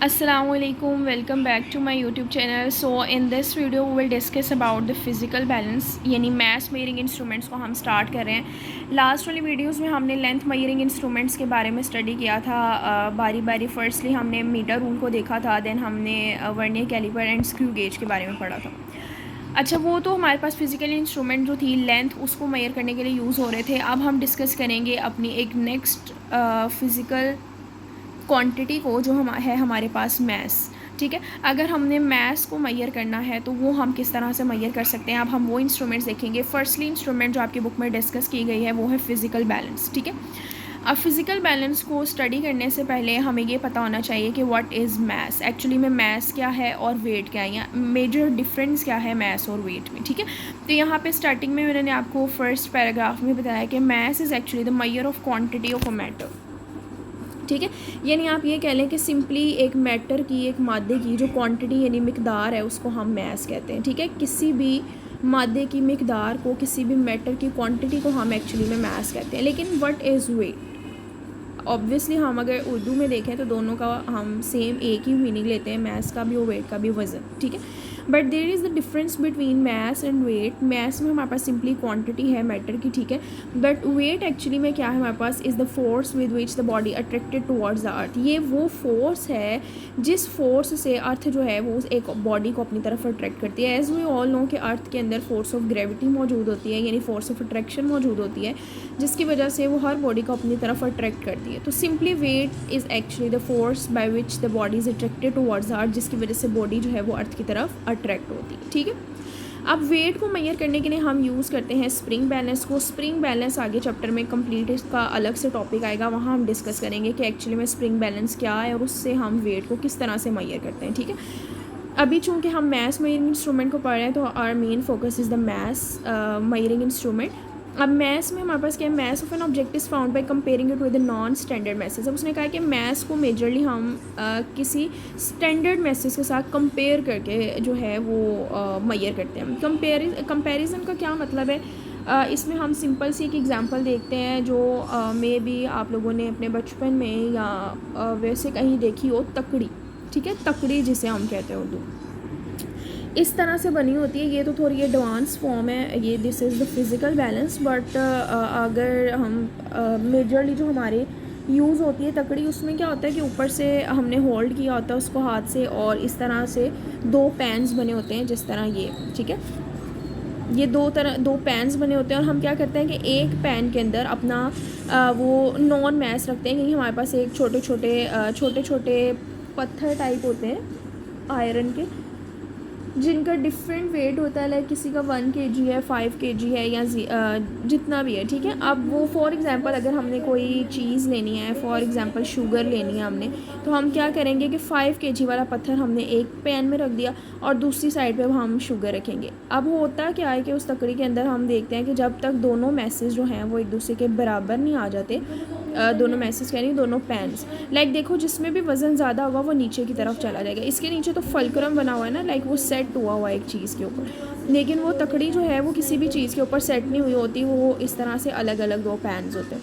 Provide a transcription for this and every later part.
Assalamualaikum, welcome back to my YouTube channel. So in this video we will discuss about the physical balance यानी mass measuring instruments को हम start कर रहे हैं। Last वाली videos में हमने लेंथ measuring instruments के बारे में स्टडी किया था बारी बारी। फर्स्टली हमने मीटर रूल को देखा था, देन हमने vernier caliper and screw gauge के बारे में पढ़ा था। अच्छा, वो तो हमारे पास फिज़िकल इंस्ट्रूमेंट जो थी लेंथ उसको मेयर करने के लिए यूज़ हो रहे थे। अब हम डिस्कस करेंगे अपनी एक नेक्स्ट फ़िज़िकल क्वांटिटी को जो है हमारे पास मैस। ठीक है, अगर हमने मैस को मैयर करना है तो वो हम किस तरह से मैयर कर सकते हैं। अब हम वो इंस्ट्रूमेंट्स देखेंगे। फर्स्टली इंस्ट्रूमेंट जो आपकी बुक में डिस्कस की गई है वो है फ़िज़िकल बैलेंस। ठीक है, अब फिज़िकल बैलेंस को स्टडी करने से पहले हमें ये पता होना चाहिए कि व्हाट इज़ मैस। एक्चुअली में मैस क्या है और वेट क्या है, या मेजर डिफरेंस क्या है मैस और वेट में। ठीक है, तो यहाँ पे स्टार्टिंग में मैंने आपको फर्स्ट पैराग्राफ में बताया कि mass is actually the measure of quantity of a matter. ठीक है, यानी आप ये कह लें कि सिंपली एक मैटर की, एक मादे की जो क्वांटिटी यानी मिकदार है उसको हम मैस कहते हैं। ठीक है, किसी भी मादे की मिकदार को, किसी भी मैटर की क्वांटिटी को हम एक्चुअली में मैस कहते हैं। लेकिन व्हाट इज़ वेट? ऑब्वियसली हम अगर उर्दू में देखें तो दोनों का हम सेम एक ही मीनिंग लेते हैं, मैस का भी और वेट का भी, वज़न। ठीक है, but there is the difference between mass and weight. Mass में हमारे पास सिंपली क्वांटिटी है मैटर की। ठीक है, बट वेट एक्चुअली में क्या है हमारे पास, is the force with which the body attracted towards the earth. ये वो फोर्स है जिस फोर्स से अर्थ जो है वो एक बॉडी को अपनी तरफ अट्रैक्ट करती है। एज़ वी ऑल नो कि अर्थ के अंदर फोर्स ऑफ ग्रेविटी मौजूद होती है, यानी फोर्स ऑफ अट्रैक्शन मौजूद होती है, जिसकी वजह से वो हर बॉडी को अपनी तरफ अट्रैक्ट करती है। तो simply weight is actually the force by which the body is attracted towards earth, जिसकी वजह से बॉडी जो है वो अर्थ की तरफ अट्रैक्ट होती है। ठीक है, अब वेट को मेजर करने के लिए हम यूज़ करते हैं स्प्रिंग बैलेंस को। स्प्रिंग बैलेंस आगे चैप्टर में कंप्लीट इसका अलग से टॉपिक आएगा, वहाँ हम डिस्कस करेंगे कि एक्चुअली में स्प्रिंग बैलेंस क्या है और उससे हम वेट को किस तरह से मेजर करते हैं। ठीक है, अभी चूँकि हम मैस मेजरिंग इंस्ट्रूमेंट को पढ़ रहे हैं तो our main focus is the mass measuring instrument. अब मैस में हमारे पास क्या है, mass of an object is found by comparing it with known standard masses. अब उसने कहा कि मैस को मेजरली हम किसी स्टैंडर्ड मैसेज के साथ कंपेयर करके जो है वो मेजर करते हैं। कंपेरिजन का क्या मतलब है, इसमें हम सिंपल सी एक एग्जांपल देखते हैं जो मे बी आप लोगों ने अपने बचपन में या वैसे कहीं देखी हो, तकड़ी। ठीक है, तकड़ी जिसे हम कहते हैं उर्दू, इस तरह से बनी होती है। ये तो थोड़ी एडवांस फॉर्म है, ये this is the physical balance. But अगर हम मेजरली जो हमारे यूज़ होती है तकड़ी, उसमें क्या होता है कि ऊपर से हमने होल्ड किया होता है उसको हाथ से, और इस तरह से दो पैन्स बने होते हैं जिस तरह ये। ठीक है, ये दो पैन्स बने होते हैं, और हम क्या करते हैं कि एक पैन के अंदर अपना वो नॉन मैस रखते हैं, क्योंकि हमारे पास एक छोटे छोटे पत्थर टाइप होते हैं आयरन के, जिनका डिफरेंट वेट होता है। लाइक किसी का 1 kg है, 5 kg है, या जितना भी है। ठीक है, अब वो फॉर एग्ज़ाम्पल अगर हमने कोई चीज़ लेनी है, फॉर एग्ज़ाम्पल शुगर लेनी है हमने, तो हम क्या करेंगे कि 5 kg वाला पत्थर हमने एक पैन में रख दिया और दूसरी साइड पे हम शुगर रखेंगे। अब होता क्या है कि उस तकड़ी के अंदर हम देखते हैं कि जब तक दोनों मैसेज जो हैं वो एक दूसरे के बराबर नहीं आ जाते, दोनों मैसेज कह रही दोनों पैन्स, लाइक देखो जिसमें भी वज़न ज़्यादा होगा वो नीचे की तरफ चला जाएगा। इसके नीचे तो फलक्रम बना हुआ है ना, लाइक वो सेट हुआ हुआ है एक चीज़ के ऊपर, लेकिन वो तकड़ी जो है वो किसी भी चीज़ के ऊपर सेट नहीं हुई होती, वो इस तरह से अलग अलग दो पैन्स होते हैं।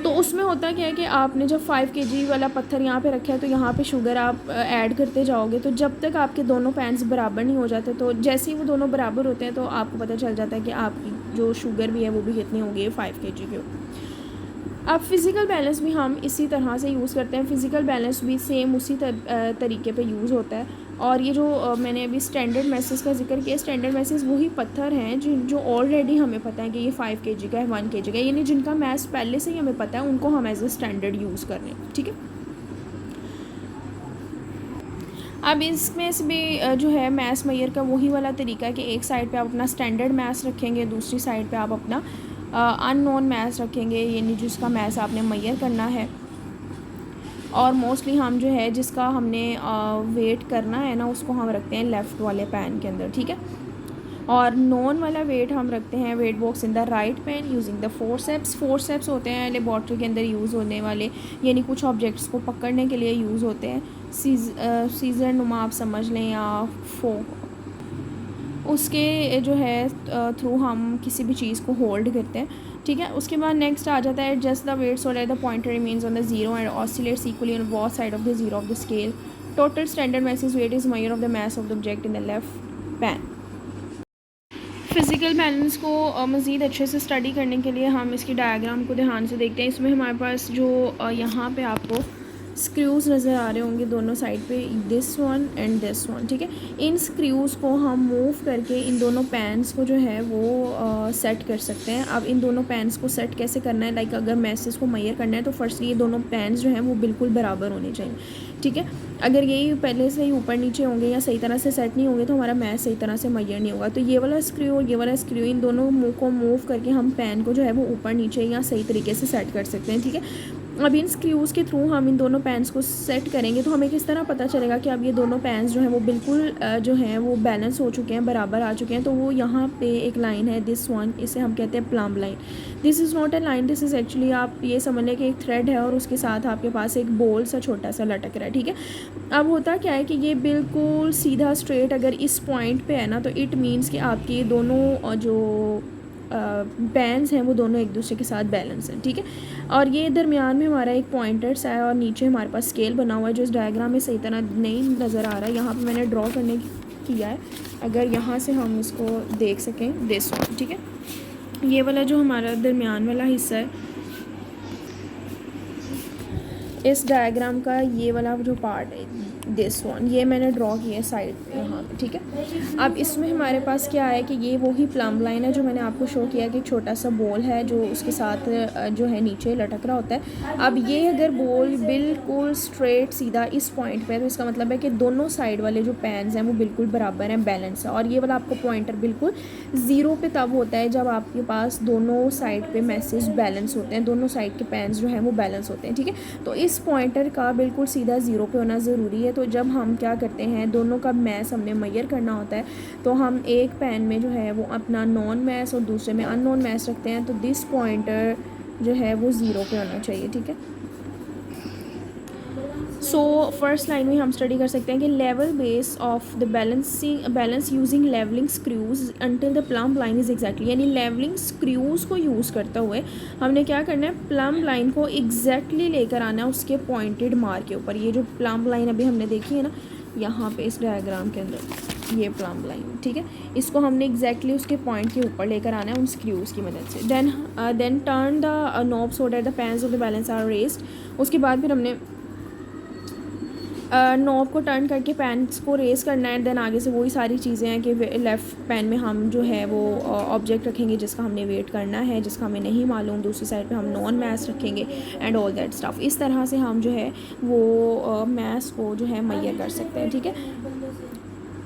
तो उसमें होता क्या है कि आपने जब 5 kg वाला पत्थर यहाँ पे रखा है तो यहाँ पे शुगर आप ऐड करते जाओगे, तो जब तक आपके दोनों पैन्स बराबर नहीं हो जाते, तो जैसे ही वो दोनों बराबर होते हैं तो आपको पता चल जाता है कि आपकी जो शुगर भी है वो भी कितनी होगी, 5 kg के ऊपर। अब फ़िज़िकल बैलेंस भी हम इसी तरह से यूज़ करते हैं। फ़िज़िकल बैलेंस भी सेम उसी तरीके पे यूज़ होता है। और ये जो मैंने अभी स्टैंडर्ड मैसेज का जिक्र किया, स्टैंडर्ड मैसेज वही पत्थर हैं जो ऑलरेडी हमें पता है कि ये 5 kg का है, 1 kg का है, यानी जिनका मैस पहले से ही हमें पता है, उनको हम एज ए स्टैंडर्ड यूज़ कर रहे हैं। ठीक है, अब इसमें से भी जो है मैस मेजर का वही वाला तरीका है कि एक साइड पे आप अपना स्टैंडर्ड मैस रखेंगे, दूसरी साइड पे आप अपना अननोन मैस रखेंगे, यानी जिसका मैस आपने मेजर करना है। और मोस्टली हम जो है जिसका हमने वेट करना है ना, उसको हम रखते हैं लेफ़्ट वाले पैन के अंदर। ठीक है, और नॉन वाला वेट हम रखते हैं wait box in the right pan using the forceps. Forceps होते हैं लेबॉर्ट्री के अंदर यूज़ होने वाले, यानी कुछ ऑब्जेक्ट्स को पकड़ने के लिए यूज़ होते हैं। सीज़र नुमा आप समझ लें, या उसके जो है थ्रू हम किसी भी चीज़ को होल्ड करते हैं। ठीक है। उसके बाद नेक्स्ट आ जाता है adjust the weight so that the pointer remains on the zero and oscillates equally on both side of the zero of the scale. Total standard masses weight is measure of the mass of the object in the left pan. Physical balance को मज़ीद अच्छे से study करने के लिए हम इसकी diagram को ध्यान से देखते हैं। इसमें हमारे पास जो यहाँ पे आपको स्क्रूज़ नज़र आ रहे होंगे दोनों साइड पे, this one and this one, ठीक है। इन स्क्रूज़ को हम मूव करके इन दोनों पैन्स को जो है वो सेट कर सकते हैं। अब इन दोनों पैन्स को सेट कैसे करना है, लाइक अगर मैसेज को मेजर करना है तो फर्स्टली ये दोनों पैन्स जो हैं वो बिल्कुल बराबर होने चाहिए, ठीक है। अगर ये पहले से ही ऊपर नीचे होंगे या सही तरह से सेट नहीं होंगे तो हमारा मैच सही तरह से मेजर नहीं होगा। तो ये वाला स्क्रू और ये वाला स्क्रू, इन दोनों मुँह को मूव करके हम पैन को जो है वो ऊपर नीचे या सही तरीके से सेट कर सकते हैं, ठीक है। अब इन स्क्रूज़ के थ्रू हम इन दोनों पैन्स को सेट करेंगे तो हमें किस तरह पता चलेगा कि अब ये दोनों पैन्स जो हैं वो बिल्कुल जो हैं वो बैलेंस हो चुके हैं, बराबर आ चुके हैं। तो वो यहाँ पे एक लाइन है, दिस वन, इसे हम कहते हैं plum line. This is not a line, this is actually, आप ये समझ लें कि एक थ्रेड है और उसके साथ आपके पास एक बोल सा छोटा सा लटक रहा है, ठीक है। अब होता क्या है कि ये बिल्कुल सीधा स्ट्रेट अगर इस पॉइंट पे है ना, तो इट मीन्स कि आपके ये दोनों जो पैन्स हैं वो दोनों एक दूसरे के साथ बैलेंस हैं, ठीक है। और ये दरमियान में हमारा एक पॉइंटर सा है और नीचे हमारे पास स्केल बना हुआ है जो इस डायग्राम में सही तरह नहीं नज़र आ रहा है। यहाँ पे मैंने ड्रॉ करने किया है, अगर यहाँ से हम इसको देख सकें, दिस वन, ठीक है। ये वाला जो हमारा दरमियान वाला हिस्सा है इस डायग्राम का, ये वाला जो पार्ट है, दिस वन, ये मैंने ड्रॉ किया है साइड यहाँ पे, ठीक है। अब इसमें हमारे पास क्या है कि ये वही प्लम लाइन है जो मैंने आपको शो किया कि एक छोटा सा बॉल है जो उसके साथ जो है नीचे लटक रहा होता है। अब ये अगर बॉल बिल्कुल स्ट्रेट सीधा इस पॉइंट पे है तो इसका मतलब है कि दोनों साइड वाले जो पैन्स हैं वो बिल्कुल बराबर हैं, बैलेंस है। और ये वाला आपको पॉइंटर बिल्कुल ज़ीरो पे तब होता है जब आपके पास दोनों साइड पे मैसेज बैलेंस होते हैं, दोनों साइड के पैन्स जो हैं वो बैलेंस होते हैं, ठीक है। तो इस पॉइंटर का बिल्कुल सीधा ज़ीरो पे होना ज़रूरी है। तो जब हम क्या करते हैं, दोनों का मैस हमने मेजर करना होता है तो हम एक पैन में जो है वो अपना नॉन मैस और दूसरे में अननोन मैस रखते हैं। तो दिस पॉइंटर जो है वो ज़ीरो पे होना चाहिए, ठीक है। सो फर्स्ट लाइन में हम स्टडी कर सकते हैं कि level base of the balance using leveling screws until the plumb line is exactly, यानी लेवलिंग स्क्रूज़ को यूज़ करते हुए हमने क्या करना है, प्लम लाइन को एग्जैक्टली लेकर आना है उसके पॉइंटेड मार्क के ऊपर। ये जो प्लम लाइन अभी हमने देखी है ना यहाँ पे इस डायग्राम के अंदर, ये प्लम लाइन, ठीक है, इसको हमने एग्जैक्टली उसके पॉइंट के ऊपर लेकर आना है उन स्क्रूज़ की मदद से। Then turn the knob so that the pans of the balance are raised. उसके बाद फिर हमने नॉब को टर्न करके पैन्स को रेस करना है। देन आगे से वही सारी चीज़ें हैं कि लेफ़्ट पैन में हम जो है वो ऑब्जेक्ट रखेंगे जिसका हमने वेट करना है, जिसका हमें नहीं मालूम, दूसरी साइड पे हम नॉन मैस रखेंगे एंड ऑल दैट स्टफ। इस तरह से हम जो है वो मैस को जो है मेजर कर सकते हैं, ठीक है।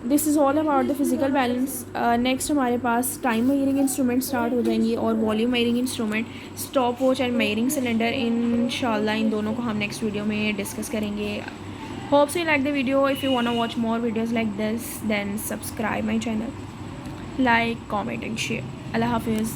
This is all about the physical balance. Next हमारे पास टाइम मेजरिंग इंस्ट्रूमेंट स्टार्ट हो जाएंगी और volume measuring instrument, stop watch and measuring cylinder. इंशाल्लाह इन दोनों को हम नेक्स्ट वीडियो में डिस्कस करेंगे। Hope so you like the video. If you want to watch more videos like this, then subscribe my channel, like, comment and share. Allah Hafiz.